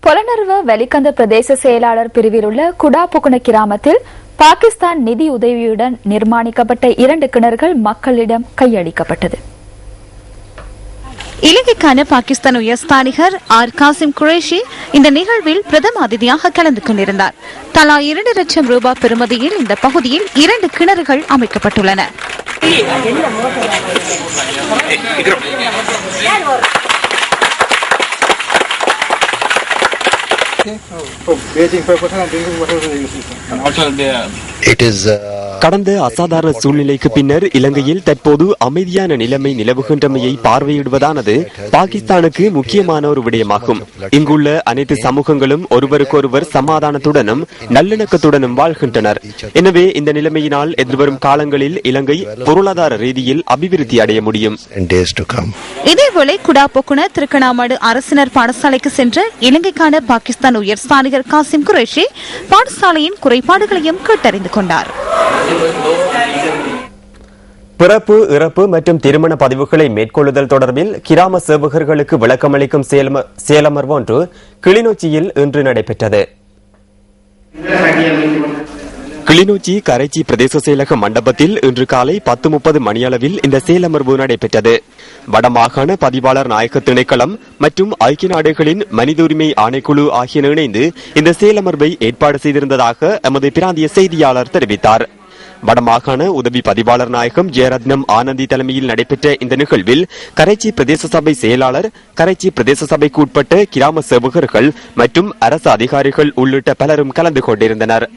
பொலனறுவ வெலிகந்த பிரதேச செயலாளர் பிரிவில் உள்ள குடாபுகுன கிராமத்தில் பாகிஸ்தான் நிதி உதவியுடன் நிர்மாணிக்கப்பட்ட 2 கிணறுகள் மக்களிடம் கையளிக்கப்பட்டது. இலங்கைக்கான பாகிஸ்தான் உயர்ஸ்தானிகர் ஆர் காசிம் குரேஷி இந்த நிகழ்வில் பிரதம அதிதியாக கலந்து கொண்டிருந்தார். தலா 2 லட்சம் ரூபாய் பெறுமதியில் இந்த பகுதியில் 2 கிணறுகள் அமைக்கப்பட்டுள்ளன. கடந்த அசாதாரண சூழ்நிலைக்கு பின்னர் இலங்கையில் தற்போது அமைதியான நிலைமை நிலவுகின்றமையை பார்வையிடுவதானது பாகிஸ்தானுக்கு முக்கியமான ஒரு விடயமாகும். இங்குள்ள அனைத்து சமூகங்களும் ஒருவருக்கொருவர் சமாதானத்துடனும் நல்லிணக்கத்துடனும் வாழ்கின்றனர். எனவே இந்த நிலைமையினால் எதிர்வரும் காலங்களில் இலங்கை பொருளாதார ரீதியில் அபிவிருத்தி அடைய முடியும். இதேவேளை குடாபொக்குன திருக்கணாமடு அரசினர் பாடசாலைக்கு சென்ற இலங்கைக்கான பாகிஸ்தான் உயர்ஸ்தானிகர் காசிம் குரேஷி பாடசாலையின் குறைபாடுகளையும் கேட்டறிந்து கொண்டார். பிறப்பு, இறப்பு மற்றும் திருமண பதிவுகளை மேற்கொள்ளுதல் தொடர்பில் கிராம சேவகர்களுக்கு விளக்கமளிக்கும் செயலமர்வு ஒன்று கிளிநொச்சியில் இன்று நடைபெற்றது. கிளிநொச்சி கரைச்சி பிரதேச செயலக மண்டபத்தில் இன்று காலை 10:30 மணியளவில் இந்த செயலமர்வு நடைபெற்றது. வடமாகாண பதிவாளர் நாயக திணைக்களம் மற்றும் ஐக்கிய நாடுகளின் மனித உரிமை ஆணைக்குழு ஆகியன இணைந்து இந்த செயலமர்வை ஏற்பாடு செய்திருந்ததாக எமது பிராந்திய செய்தியாளர் தெரிவித்தார். வடமாகாண உதவி பதிவாளர் நாயகம் ஜெயரத்னம் ஆனந்தி தலைமையில் நடைபெற்ற இந்த நிகழ்வில் கரைச்சி பிரதேச சபை செயலாளர், கரைச்சி பிரதேச சபைக்கு உட்பட்ட கிராம சேவகர்கள் மற்றும் அரசு அதிகாரிகள் உள்ளிட்ட பலரும் கலந்து கொண்டிருந்தனர்.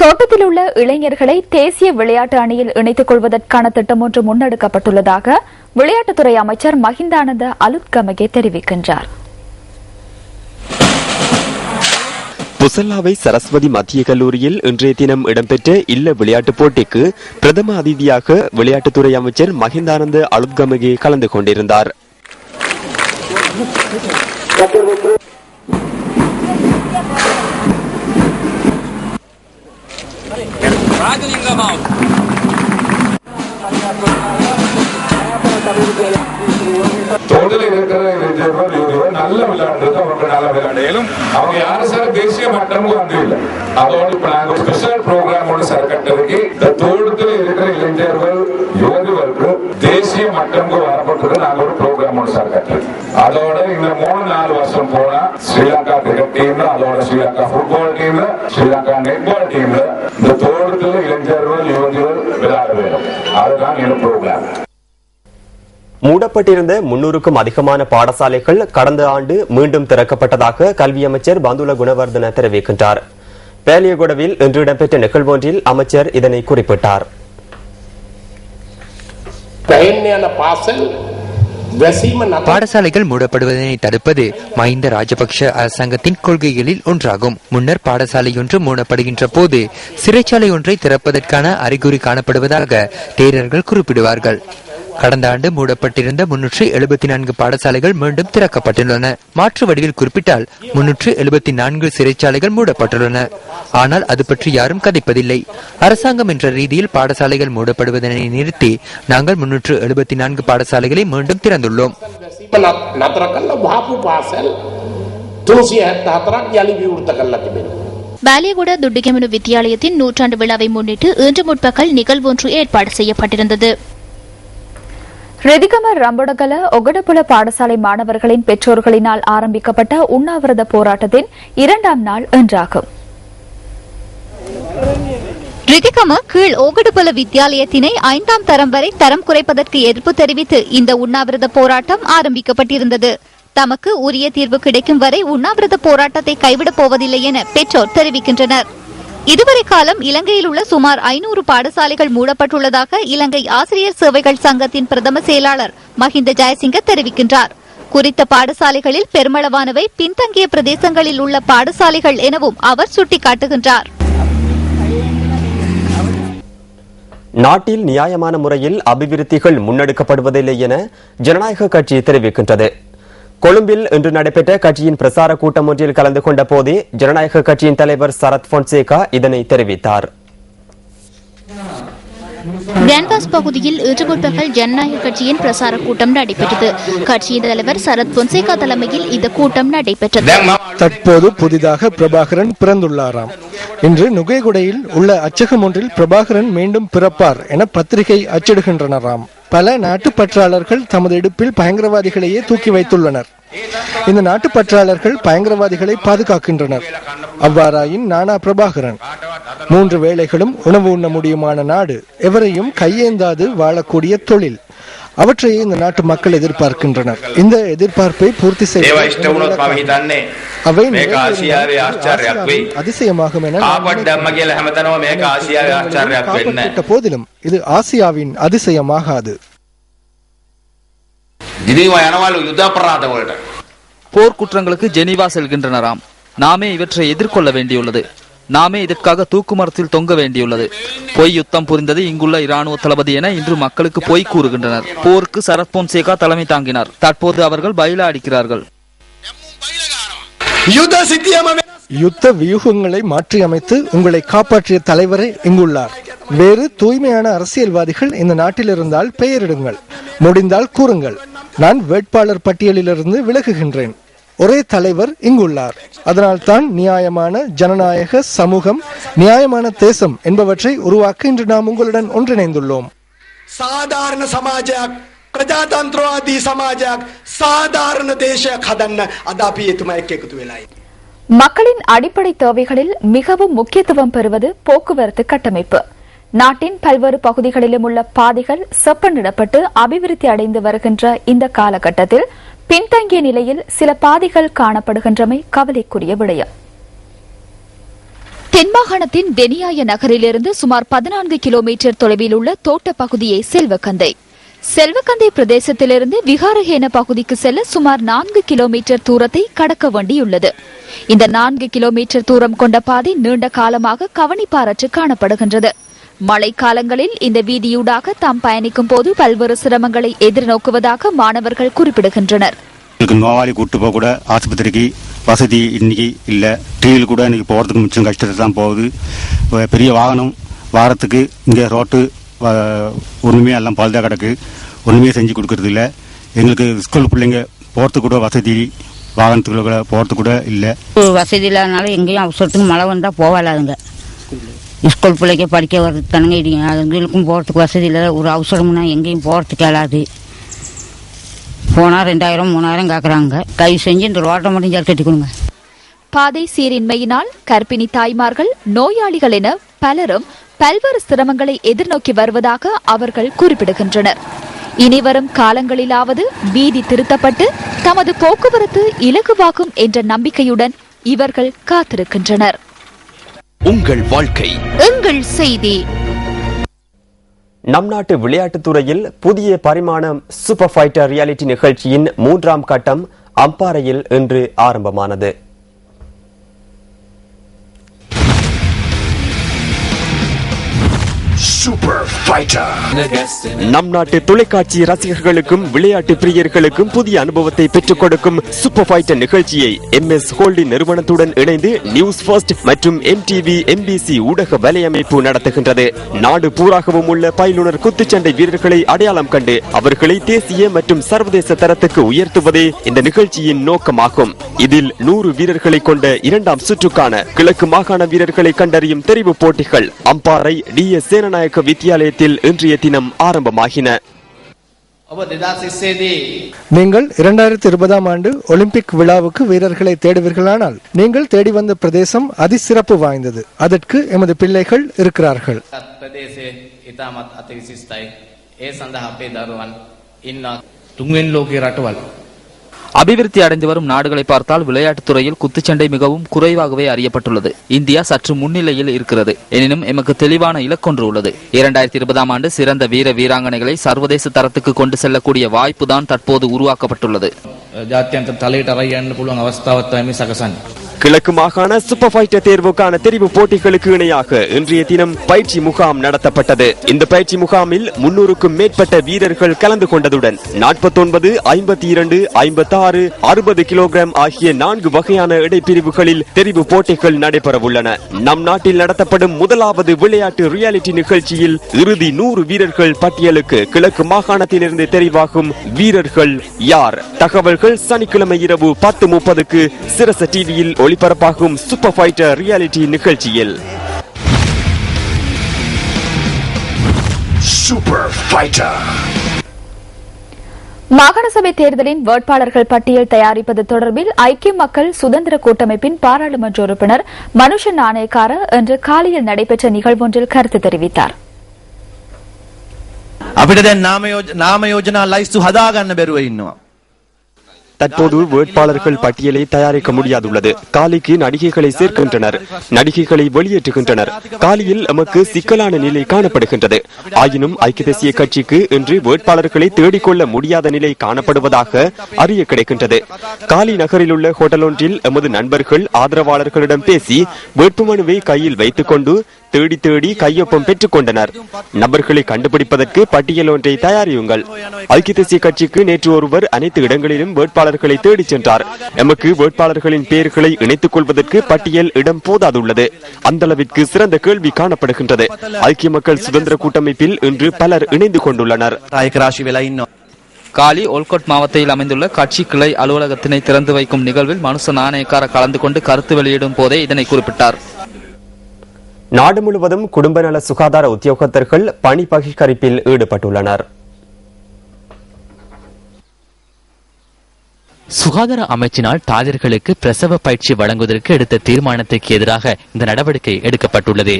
தோட்டத்தில் உள்ள இளைஞர்களை தேசிய விளையாட்டு அணியில் இணைத்துக் கொள்வதற்கான திட்டம் ஒன்று முன்னெடுக்கப்பட்டுள்ளதாக விளையாட்டுத்துறை அமைச்சர் மஹிந்தானந்த அலுத்கமகே தெரிவிக்கின்றார். புசல்லாவை சரஸ்வதி மத்திய கல்லூரியில் இன்றைய தினம் இடம்பெற்ற இல்ல விளையாட்டுப் போட்டிக்கு பிரதம அதிதியாக விளையாட்டுத்துறை அமைச்சர் மஹிந்தானந்த அலுத்கமகே கலந்து கொண்டிருந்தார். தோட்டத்தில் இருக்கிற இளைஞர்கள் நல்ல விளையாடுறது அவங்க நல்ல விளையாடையிலும் அவங்க யாரும் சார் தேசிய மட்டமும் வந்து இல்லை. அதோட இப்ப நாங்க ஸ்பெஷல் ப்ரோக்ராம் ஒன்று சார் கட்டுறதுக்கு இந்த தோட்டத்தில் இருக்கிற இளைஞர்கள் யுவதிகளுக்கு தேசிய மட்டமுக்கு வரப்பட்டு நாங்க ஒரு ப்ரோக்ராம் ஒன்று சார் கட்டுறது. அதோட இந்த 3-4 வருஷம் போனா ஸ்ரீலங்கா கிரிக்கெட் டீம்ல, அதோட ஸ்ரீலங்கா ஃபுட்பால் டீம்ல, ஸ்ரீலங்கா நெட்பால் டீம்ல இந்த தோட்டத்தில் இளைஞர்கள் யுவதிகள் விளையாட வேண்டும். அதுதான் இந்த ப்ரோக்ராம். மூடப்பட்டிருந்த 300க்கும் அதிகமான பாடசாலைகள் கடந்த ஆண்டு மீண்டும் திறக்கப்பட்டதாக கல்வி அமைச்சர் பந்துல குணவர்தன தெரிவிக்கின்றார். பேலியகுடவில் இன்று இடம்பெற்ற நிகழ்வொன்றில் அமைச்சர் இதனை குறிப்பிட்டார். பாடசாலைகள் மூடப்படுவதனை தடுப்பது மஹிந்த ராஜபக்ஷ அரசாங்கத்தின் கொள்கைகளில் ஒன்றாகும். முன்னர் பாடசாலையொன்று மூடப்படுகின்ற போது சிறைச்சாலை ஒன்றை திறப்பதற்கான அறிகுறி காணப்படுவதாக தேரர்கள் குறிப்பிடுவார்கள். கடந்த ஆண்டு மூடப்பட்டிருந்த 374 பாடசாலைகள் மீண்டும் திறக்கப்பட்டுள்ளன. மாற்று வடிவில் குறிப்பிட்டால் 374 சிறைச்சாலைகள் மூடப்பட்டுள்ளன. ஆனால் அது பற்றி யாரும் கதைப்பதில்லை. அரசாங்கம் என்ற ரீதியில் பாடசாலைகள் மூடப்படுவதனை நிறுத்தி நாங்கள் 374 பாடசாலைகளை மீண்டும் திறந்துள்ளோம். பாலியகுட துட்டிகமனு வித்தியாலயத்தின் 100ஆண்டு விழாவை முன்னிட்டு இன்று முற்பகல் நிகழ்வு ஒன்று ஏற்பாடு செய்யப்பட்டிருந்தது. ரெதிகம ரம்பொடகல ஒகடபுல பாடசாலை மாணவர்களின் பெற்றோர்களினால் ஆரம்பிக்கப்பட்ட உண்ணாவிரத போராட்டத்தின் 2ஆம் நாள் இன்றாகும். ரிதிகம கீழ் ஓகடுபல வித்தியாலயத்தினை 5ஆம் தரம் வரை தரம் குறைப்பதற்கு எதிர்ப்பு தெரிவித்து இந்த உண்ணாவிரத போராட்டம் ஆரம்பிக்கப்பட்டிருந்தது. தமக்கு உரிய தீர்வு கிடைக்கும் வரை உண்ணாவிரத போராட்டத்தை கைவிடப் போவதில்லை என பெற்றோர் தெரிவிக்கின்றனர். இதுவரை காலம் இலங்கையில் உள்ள சுமார் 500 பாடசாலைகள் மூடப்பட்டுள்ளதாக இலங்கை ஆசிரியர் சேவைகள் சங்கத்தின் பிரதம செயலாளர் மஹிந்த ஜெயசிங்க தெரிவிக்கின்றார். குறித்த பாடசாலைகளில் பெருமளவானவை பின்தங்கிய பிரதேசங்களில் உள்ள பாடசாலைகள் எனவும் அவர் சுட்டிக்காட்டுகின்றார். நாட்டில் நியாயமான முறையில் அபிவிருத்திகள் முன்னெடுக்கப்படுவதில்லை என ஜனநாயக கட்சி தெரிவிக்கின்றது. கொழும்பில் இன்று நடைபெற்ற கட்சியின் பிரசார கூட்டம் ஒன்றில் கலந்து கொண்ட போதே ஜனநாயக கட்சியின் தலைவர் சரத் பொன்சேகா இதனை தெரிவித்தார். கிராண்ட்பாஸ் பகுதியில் இன்று முற்பகல் ஜனநாயக கட்சியின் பிரசார கூட்டம் நடைபெற்றது. கட்சியின் தலைவர் சரத் பொன்சேகா தலைமையில் இந்த கூட்டம் நடைபெற்றது. தற்போது புதிதாக பிரபாகரன் பிறந்துள்ளாராம். இன்று நுகைகுடையில் உள்ள அச்சகம் ஒன்றில் பிரபாகரன் மீண்டும் பிறப்பார் என பத்திரிகை அச்சிடுகின்றனராம். பல நாட்டுப்பற்றாளர்கள் தமது இடுப்பில் பயங்கரவாதிகளையே தூக்கி வைத்துள்ளனர். இந்த நாட்டுப்பற்றாளர்கள் பயங்கரவாதிகளை பாதுகாக்கின்றனர். அவ்வாறாயின் நானா பிரபாகரன் 3 வேளைகளும் உணவு உண்ண முடியுமான நாடு, எவரையும் கையேந்தாது வாழக்கூடிய தொழில், அவற்றையே இந்த நாட்டு மக்கள் எதிர்பார்க்கின்றனர். இந்த எதிர்பார்ப்பை பூர்த்தி செய்ய அவை அதிசயமாகும் என போதிலும் இது ஆசியாவின் அதிசயமாகாது. போர்க்குற்றங்களுக்கு ஜெனீவா செல்கின்றனராம். நாமே இவற்றை எதிர்கொள்ள வேண்டியுள்ளது. நாமே இதற்காக தூக்கு மரத்தில் தொங்க வேண்டியுள்ளது. பொய் யுத்தம் புரிந்தது இங்குள்ள இராணுவ தளபதி என இன்று மக்களுக்கு பொய் கூறுகின்றனர். போருக்கு சரத் பொன்சேகா தலைமை தாங்கினார். தற்போது அவர்கள் பயிலா அடிக்கிறார்கள். யுத்த வியூகங்களை மாற்றி அமைத்து உங்களை காப்பாற்றிய தலைவரே இங்குள்ளார். வேறு தூய்மையான அரசியல்வாதிகள் இந்த நாட்டில் இருந்தால் பெயரிடுங்கள், முடிந்தால் கூறுங்கள். நான் வேட்பாளர் பட்டியலிலிருந்து விலகுகின்றேன். ஒரே தலைவர் இங்குள்ளார். அதனால் தான் நியாயமான ஜனநாயக சமூகம், நியாயமான தேசம் என்பவற்றை உருவாக்க இன்று நாம் உங்களுடன் ஒன்றிணைந்துள்ளோம். சாதாரண சமாஜக், பிரஜாதந்திரவாதி சமாஜக், சாதாரண தேசக் ஹதන්න අද අපි එතුමා එක්ක එකතු වෙලා ඉන්නේ. மக்களின் அடிப்படை தேவைகளில் மிகவும் முக்கியத்துவம் பெறுவது போக்குவரத்து கட்டமைப்பு. நாட்டின் பல்வேறு பகுதிகளிலும் உள்ள பாதைகள் செப்பனிடப்பட்டு அபிவிருத்தி அடைந்து வருகின்ற இந்த காலகட்டத்தில் பின்தங்கிய நிலையில் சில பாதைகள் காணப்படுகின்றமை கவலைக்குரிய விடயம். தென்மாகாணத்தின் தெனியாய நகரிலிருந்து சுமார் 14 கிலோமீட்டர் தொலைவில் உள்ள தோட்ட பகுதியை செல்வக்கந்தை. செல்வக்கந்தை பிரதேசத்திலிருந்து விகாரஹேன பகுதிக்கு செல்ல சுமார் 4 கிலோமீட்டர் தூரத்தை கடக்க வேண்டியுள்ளது. இந்த 4 கிலோமீட்டர் தூரம் கொண்ட பாதை நீண்ட காலமாக கவனிப்பாரற்று காணப்படுகின்றது. மழை காலங்களில் இந்த வீதியூடாக தாம் பயணிக்கும் போது பல்வேறு சிரமங்களை எதிர்நோக்குவதாக மாணவர்கள் குறிப்பிடுகின்றனர். நோயாளி கூட்டு போக கூட ஆஸ்பத்திரிக்கு வசதி இன்னைக்கு இல்லை. டிவியில் கூட இன்னைக்கு போகிறதுக்கு மிச்சம் கஷ்டத்தை தான் போகுது. பெரிய வாகனம் வாரத்துக்கு இங்கே ரோட்டு ஒன்றுமே எல்லாம் பழுதாக கிடக்கு. ஒன்றுமே செஞ்சு கொடுக்கறது இல்லை. எங்களுக்கு ஸ்கூல் பிள்ளைங்க போகிறதுக்கு கூட வசதி, வாகனத்துக்குள்ள கூட போகிறதுக்கு கூட இல்லை. வசதி இல்லாதனால எங்கேயும் அவசரத்துக்கு மழை வந்தால் போகலாதுங்க. ஸ்கூல் பிள்ளைக்கு படிக்க வர்றது தானுங்க. அதுங்களுக்கும் போகிறதுக்கு வசதி இல்லை. ஒரு அவசரம்னா எங்கேயும் போகிறதுக்கு இயலாது. போனால் 2000 3000 கேட்குறாங்க. கை செஞ்சு இந்த ரோட்டை மட்டும் ஜார் கட்டி கொடுங்க. பாதை சீரின்மையினால் கர்ப்பிணி தாய்மார்கள், நோயாளிகள் என பலரும் பல்வேறு சிரமங்களை எதிர்நோக்கி வருவதாக அவர்கள் குறிப்பிடுகின்றனர். இனிவரும் காலங்களிலாவது வீதி திருத்தப்பட்டு தமது போக்குவரத்து இலகுவாகும் என்ற நம்பிக்கையுடன் இவர்கள் காத்திருக்கின்றனர். உங்கள் வாழ்க்கை எங்கள் செய்தி. நம் நாட்டு விளையாட்டுத் துறையில் புதிய பரிமாணம் சூப்பர் ஃபைட்டர் ரியாலிட்டி நிகழ்ச்சியின் 3ஆம் கட்டம் அம்பாறையில் இன்று ஆரம்பமானது. நம் நாட்டு தொலைக்காட்சி ரசிகர்களுக்கும் விளையாட்டு பிரியர்களுக்கும் புதிய அனுபவத்தை பெற்றுக் கொடுக்கும் சூப்பர் ஃபைட்டர் நிகழ்ச்சியை MS ஹோல்டிங் நிறுவனத்துடன் இணைந்து நியூஸ் ஃபர்ஸ்ட் மற்றும் MTV MBC ஊடக வலையமைப்பு நடத்துகின்றது. நாடு பூராகவும் உள்ள பயிலுனர் குத்துச்சண்டை வீரர்களை அடையாளம் கண்டு அவர்களை தேசிய மற்றும் சர்வதேச தரத்துக்கு உயர்த்துவதே இந்த நிகழ்ச்சியின் நோக்கமாகும். இதில் 100 வீரர்களை கொண்ட 2ஆம் சுற்றுக்கான கிழக்கு மாகாண வீரர்களை கண்டறியும் தெரிவு போட்டிகள் அம்பாறை DS சேனநாயக்க வித்தியாலயத்தில் இன்றைய தினம் ஆரம்பமாகின. நீங்கள் 2020ஆம் ஆண்டு ஒலிம்பிக் விழாவுக்கு வீரர்களை தேடுவீர்களானால் நீங்கள் தேடி வந்த பிரதேசம் அதிசிறப்பு வாய்ந்தது. அதற்கு எமது பிள்ளைகள் இருக்கிறார்கள். அபிவிருத்தி அடைந்து வரும் நாடுகளை பார்த்தால் விளையாட்டுத் துறையில் குத்துச்சண்டை மிகவும் குறைவாகவே அறியப்பட்டுள்ளது. இந்தியா சற்று முன்னிலையில் இருக்கிறது. எனினும் எமக்கு தெளிவான இலக்கொன்று உள்ளது. 2020ஆம் ஆண்டு சிறந்த வீர வீராங்கனைகளை சர்வதேச தரத்துக்கு கொண்டு செல்லக்கூடிய வாய்ப்பு தான் தற்போது உருவாக்கப்பட்டுள்ளது. கிழக்கு மாகாண சூப்பர் ஃபைட்டர் தேர்வுக்கான தெரிவு போட்டிகளுக்கு இணையாக இன்றைய தினம் பயிற்சி முகாம் நடத்தப்பட்டது. இந்த பயிற்சி முகாமில் 300க்கும் மேற்பட்ட வீரர்கள் கலந்து கொண்டதுடன் 49, 52, 56, 60 கிலோகிராம் ஆகிய 4 வகையான இடைப்பிரிவுகளில் தெரிவு போட்டிகள் நடைபெறவுள்ளன. நம் நாட்டில் நடத்தப்படும் முதலாவது விளையாட்டு ரியாலிட்டி நிகழ்ச்சியில் இறுதி 100 வீரர்கள் பட்டியலுக்கு கிழக்கு மாகாணத்திலிருந்து தெரிவாகும் வீரர்கள் யார்? தகவல்கள் சனிக்கிழமை இரவு 10:30க்கு சிரச டிவியில் ஒளிபரப்பாகும் சூப்பர் ஃபைட்டர் ரியாலிட்டி நிகழ்ச்சியில். Super fighter. மாகாண சபை தேர்தலின் வேட்பாளர்கள் பட்டியல் தயாரிப்பது தொடர்பில் ஐக்கிய மக்கள் சுதந்திர கூட்டமைப்பின் பாராளுமன்ற உறுப்பினர் மனுஷ நாணயக்கார இன்று காலையில் நடைபெற்ற நிகழ்வொன்றில் கருத்து தெரிவித்தார். අපිට දැන් නාම යෝජනා ලයිස්තු හදාගන්න බැරුව ඉන්නවා. தற்போது வேட்பாளர்கள் பட்டியலை தயாரிக்க முடியாதுள்ளது. காலிக்கு நடிகைகளை சேர்க்கின்றனர், நடிகைகளை வெளியேற்றுகின்றனர். காலியில் எமக்கு சிக்கலான நிலை காணப்படுகின்றது. ஆயினும் ஐக்கிய தேசிய கட்சிக்கு இன்று வேட்பாளர்களை தேடிக்கொள்ள முடியாத நிலை காணப்படுவதாக அறிய கிடைக்கின்றது. காலி நகரில் உள்ள ஹோட்டல் ஒன்றில் எமது நண்பர்கள் ஆதரவாளர்களிடம் பேசி வேட்புமனுவை கையில் வைத்துக் கொண்டு தேடி தேடி கையொப்பம் பெற்றுக் கொண்டனர். நபர்களை கண்டுபிடிப்பதற்கு பட்டியல் ஒன்றை தயாரியுங்கள். ஐக்கிய தேசிய கட்சிக்கு நேற்று ஒருவர் அனைத்து இடங்களிலும் வேட்பாளர்களை தேடிச் சென்றார். எமக்கு வேட்பாளர்களின் பெயர்களை இணைத்துக் கொள்வதற்கு பட்டியல் இடம் போதாதுள்ளது. அந்த அளவிற்கு சிறந்த கேள்வி காணப்படுகின்றது. ஐக்கிய மக்கள் சுதந்திர கூட்டமைப்பில் இன்று பலர் இணைந்து கொண்டுள்ளனர். காலி ஒல்கோட் மாவட்டத்தில் அமைந்துள்ள கட்சி கிளை அலுவலகத்தினை திறந்து வைக்கும் நிகழ்வில் மனுஷ நாணயக்கார கலந்து கொண்டு கருத்து வெளியிடும் போதே இதனை குறிப்பிட்டார். நாடு முழுவதும் குடும்ப நல சுகாதார உத்தியோகத்தர்கள் பணி பகிஷ்கரிப்பில் ஈடுபட்டுள்ளனர். சுகாதார அமைச்சினால் தாதியர்களுக்கு பிரசவ பயிற்சி வழங்குவதற்கு எடுத்த தீர்மானத்துக்கு எதிராக இந்த நடவடிக்கை எடுக்கப்பட்டுள்ளது.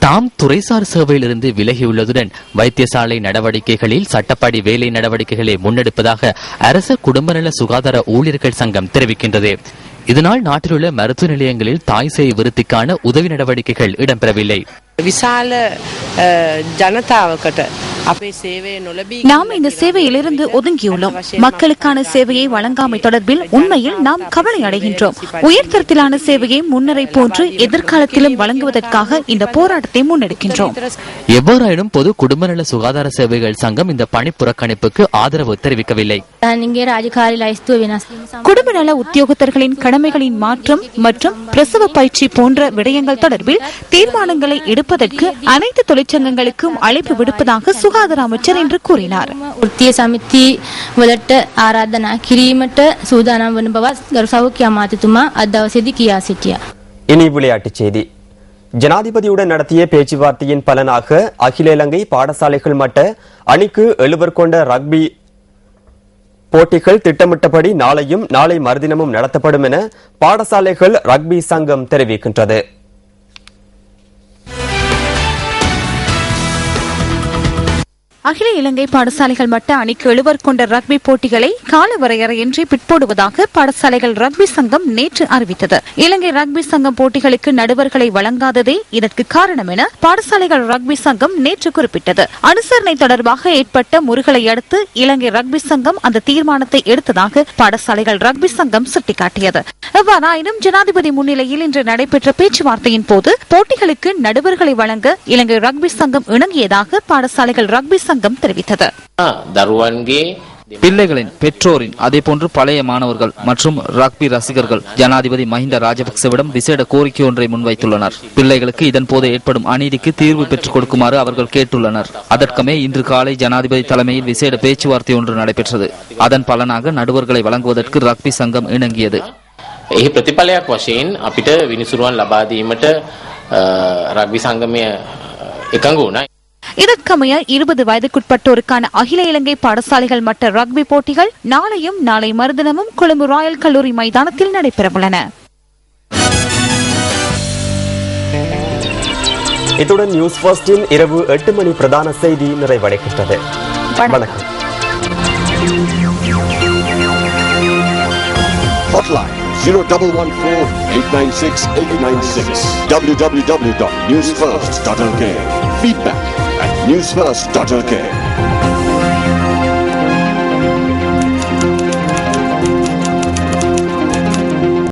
தாம் துறைசார் சேவையிலிருந்து விலகியுள்ளதுடன் வைத்தியசாலை நடவடிக்கைகளில் சட்டப்படி வேலை நடவடிக்கைகளை முன்னெடுப்பதாக அரச குடும்ப நல சுகாதார ஊழியர்கள் சங்கம் தெரிவிக்கின்றது. இதனால் நாட்டிலுள்ள மருத்துவ நிலையங்களில் தாய் சேய் விருத்திக்கான உதவி நடவடிக்கைகள் இடம்பெறவில்லை. விசால ஜனதாவுக்கு நாம் இந்த சேவையிலிருந்து ஒதுங்கியுள்ளோம். மக்களுக்கான சேவையை வழங்காமை தொடர்பில் உண்மையில் நாம் கவலை அடைகின்றோம். உயர்தரத்திலான சேவையை முன்னரை போன்று எதிர்காலத்திலும் வழங்குவதற்காக இந்த போராட்டத்தை முன்னெடுக்கின்றோம். எவ்வாறாயினும் பொது குடும்ப நல சுகாதார சேவைகள் சங்கம் இந்த பணி புறக்கணிப்புக்கு ஆதரவு தெரிவிக்கவில்லை. குடும்ப நல உத்தியோகத்தர்களின் கடமைகளின் மாற்றம் மற்றும் பிரசவ பயிற்சி போன்ற விடயங்கள் தொடர்பில் தீர்மானங்களை எடுப்பதற்கு அனைத்து தொழிற்சங்கங்களுக்கும் அழைப்பு விடுப்பதாக சுகாதார அமைச்சர் என்று கூறினார். இனி விளையாட்டுச் செய்தி. ஜனாதிபதியுடன் நடத்திய பேச்சுவார்த்தையின் பலனாக அகில இலங்கை பாடசாலைகள் மட்ட அணிக்கு 7 கொண்ட ரக்பி போட்டிகள் திட்டமிட்டபடி நாளையும் நாளை மறுதினமும் நடத்தப்படும் என பாடசாலைகள் ரக்பி சங்கம் தெரிவிக்கின்றது. அகில இலங்கை பாடசாலைகள் மட்ட அணிக்கு 7 கொண்ட ரக்பி போட்டிகளை காலவரையறையின்றி பிற்போடுவதாக பாடசாலைகள் ரக்பி சங்கம் நேற்று அறிவித்தது. இலங்கை ரக்பி சங்கம் போட்டிகளுக்கு நடுவர்களை வழங்காததே இதற்கு காரணம் என பாடசாலைகள் ரக்பி சங்கம் நேற்று குறிப்பிட்டது. அனுசரணை தொடர்பாக ஏற்பட்ட முறுகலை அடுத்து இலங்கை ரக்பி சங்கம் அந்த தீர்மானத்தை எடுத்ததாக பாடசாலைகள் ரக்பி சங்கம் சுட்டிக்காட்டியது. எவ்வாறாயினும் ஜனாதிபதி முன்னிலையில் இன்று நடைபெற்ற பேச்சுவார்த்தையின் போது போட்டிகளுக்கு நடுவர்களை வழங்க இலங்கை ரக்பி சங்கம் இணங்கியதாக பாடசாலைகள் ரக்பி சங்கம் தெரிவித்தது. பிள்ளைகளின் பெற்றோரின் அதே போன்று பழைய மாணவர்கள் மற்றும் ரக்பி ரசிகர்கள் ஜனாதிபதி மஹிந்த ராஜபக்சவிடம் விசேட கோரிக்கை ஒன்றை முன்வைத்துள்ளனர். பிள்ளைகளுக்கு இதன் போது ஏற்படும் அநீதிக்கு தீர்வு பெற்றுக் கொடுக்குமாறு அவர்கள் கேட்டுள்ளனர். அதற்கமே இன்று காலை ஜனாதிபதி தலைமையில் விசேட பேச்சுவார்த்தை ஒன்று நடைபெற்றது. அதன் பலனாக நடுவர்களை வழங்குவதற்கு ரக்பி சங்கம் இணங்கியது. එහි ප්‍රතිඵලයක් වශයෙන් අපිට විනිසුරුවන් ලබා දීමට රග්බි සංගමය එකඟ වුණා. இதற்கமைய 20 வயதுக்குட்பட்டோருக்கான அகில இலங்கை பாடசாலைகள் மட்ட ரக்பி போட்டிகள் நாளையும் நாளை மறுதினமும் கொழும்பு ராயல் கல்லூரி மைதானத்தில் நடைபெறவுள்ளன. இத்துடன் நியூஸ் ஃபர்ஸ்டின் இரவு 8 மணி பிரதான செய்தி நிறைவடைகின்றது. வணக்கம். Hotline 0114-896-896 www.newsfirst.lk. Feedback at newsfirst.lk.